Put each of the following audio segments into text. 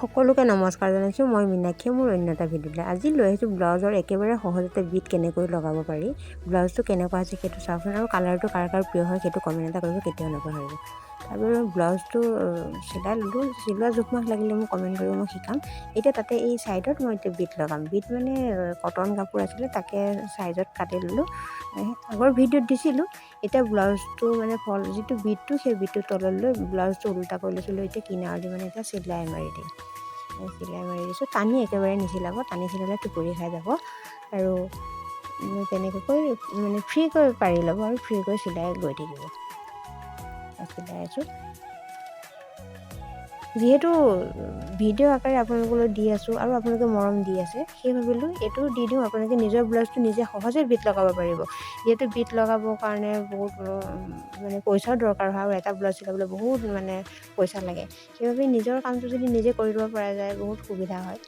সকলোকে নমস্কাৰ জনাইছোঁ। মই মীনাক্ষী, মোৰ অন্য এটা ভিডিঅ'লৈ আজি লৈ আহিছোঁ ব্লাউজৰ একেবাৰে সহজতে বিট কেনেকৈ লগাব পাৰি। ব্লাউজটো কেনেকুৱা আছে সেইটো চাওকচোন, আৰু কালাৰটো কাৰ কাৰ প্ৰিয় হয় সেইটো কমেণ্ট এটা কৰিব, কেতিয়াও নাপাহৰিব। তাৰপৰা ব্লাউজটো চিলাই ল'লোঁ, চিলোৱা জোখমাখ লাগিলে মোক কমেণ্ট কৰিব, মই শিকাম। এতিয়া তাতে এই ছাইডত মই এতিয়া বিট লগাম। বিট মানে কটন কাপোৰ আছিলে, তাকে ছাইজত কাটি ল'লোঁ। আগৰ ভিডিঅ'ত দিছিলোঁ। এতিয়া ব্লাউজটো মানে যিটো বিটটো সেই বিটটো তলত লৈ ব্লাউজটো ওলোটা কৰি লৈছোঁ। লৈ এতিয়া কিনাৰদি মানে এতিয়া চিলাই মাৰি দিম। চিলাই মাৰি দিছোঁ। টানি একেবাৰে নিচিলাব, টানি চিলালে টোপৰি খাই যাব। আৰু তেনেকৈ মানে ফ্ৰীকৈ পাৰি ল'ব আৰু ফ্ৰীকৈ চিলাই গৈ থাকিব। চিলাই আছোঁ, যিহেতু ভিডিঅ' আকাৰে আপোনালোকলৈ দি আছোঁ আৰু আপোনালোকে মৰম দি আছে, সেই ভাবিলোঁ এইটো দি দিওঁ, আপোনালোকে নিজৰ ব্লাউজটো নিজে সহজে বিট লগাব পাৰিব। যিহেতু বিট লগাবৰ কাৰণে বহুত মানে পইচাও দৰকাৰ হয়, আৰু এটা ব্লাউজ চিলাবলৈ বহুত মানে পইচা লাগে। সেইবাবে নিজৰ কামটো যদি নিজে কৰি দিব পৰা যায় বহুত সুবিধা হয়।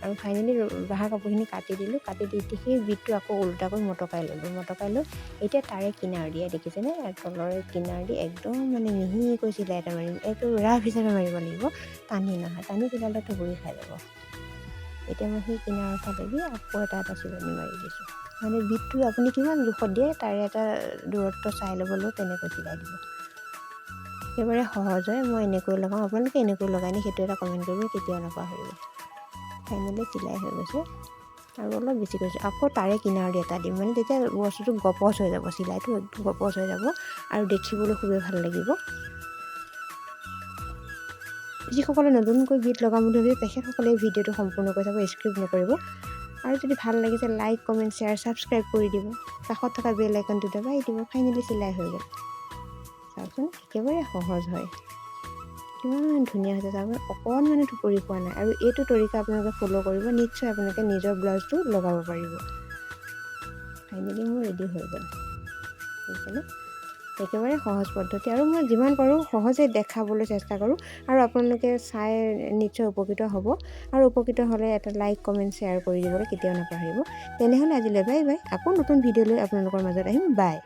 আৰু ফাইনেলি বাঁহা কাপোৰখিনি কাটি দিলোঁ। কাটি দি সেই বিটটো আকৌ ওলোটাকৈ মটকাই ল'লোঁ। মটকাই লৈ এতিয়া তাৰে কিনাৰ দিয়ে দেখিছেনে, তলৰে কিনাৰ দি একদম মানে মিহিকৈ চিলাই এটা মাৰিম। একদম ৰাফ হিচাপে মাৰিব লাগিব, টানি নহয়। টানি চিলালে টোপৰি খাই যাব। এতিয়া মই সেই কিনাৰৰ ফালেদি আকৌ এটা চিলনি মাৰি দিছোঁ। মানে বিটটো আপুনি কিমান জোখত দিয়ে তাৰে এটা দূৰত্ব চাই ল'বলৈ তেনেকৈ চিলাই দিব। একেবাৰে সহজ হয়, মই এনেকৈ লগাওঁ। আপোনালোকে এনেকৈ লগাই নি সেইটো এটা কমেণ্ট কৰিব, কেতিয়াও নাপাহৰিব। ফাইনেলি চিলাই হৈ গৈছে আৰু অলপ বেছি কৰিছোঁ। আকৌ তাৰে কিনাৰ দি এটা দিম, মানে তেতিয়া বস্তুটো গপচ হৈ যাব, চিলাইটো একদম গপচ হৈ যাব আৰু দেখিবলৈ খুবেই ভাল লাগিব। যিসকলে নতুনকৈ বিট লগাম বুলি ভাবিছে তেখেতসকলে ভিডিঅ'টো সম্পূৰ্ণকৈ চাব, স্কিপ নকৰিব। আৰু যদি ভাল লাগিছে লাইক, কমেণ্ট, শ্বেয়াৰ, ছাবস্ক্ৰাইব কৰি দিব। কাষত থকা বেল আইকনটো দবাই দিব। ফাইনেলি চিলাই হৈ গ'ল। চাওকচোন, একেবাৰে সহজ হয়, কিমান ধুনীয়া হৈছে চাওক। অকণমানো টোপৰি পোৱা নাই। আৰু এইটো তৰিকা আপোনালোকে ফ'ল' কৰিব, নিশ্চয় আপোনালোকে নিজৰ ব্লাউজটো লগাব পাৰিব। ফাইনেলি মোৰ ৰেডি হৈ গ'ল, বুজিছেনে? একেবাৰে সহজ পদ্ধতি, আৰু মই যিমান পাৰোঁ সহজে দেখাবলৈ চেষ্টা কৰোঁ। আৰু আপোনালোকে চাই নিশ্চয় উপকৃত হ'ব। আৰু উপকৃত হ'লে এটা লাইক, কমেণ্ট, শ্বেয়াৰ কৰি দিবলৈ কেতিয়াও নাপাহৰিব। তেনেহ'লে আজিলৈ বাই বাই। আকৌ নতুন ভিডিঅ' লৈ আপোনালোকৰ মাজত আহিম। বাই।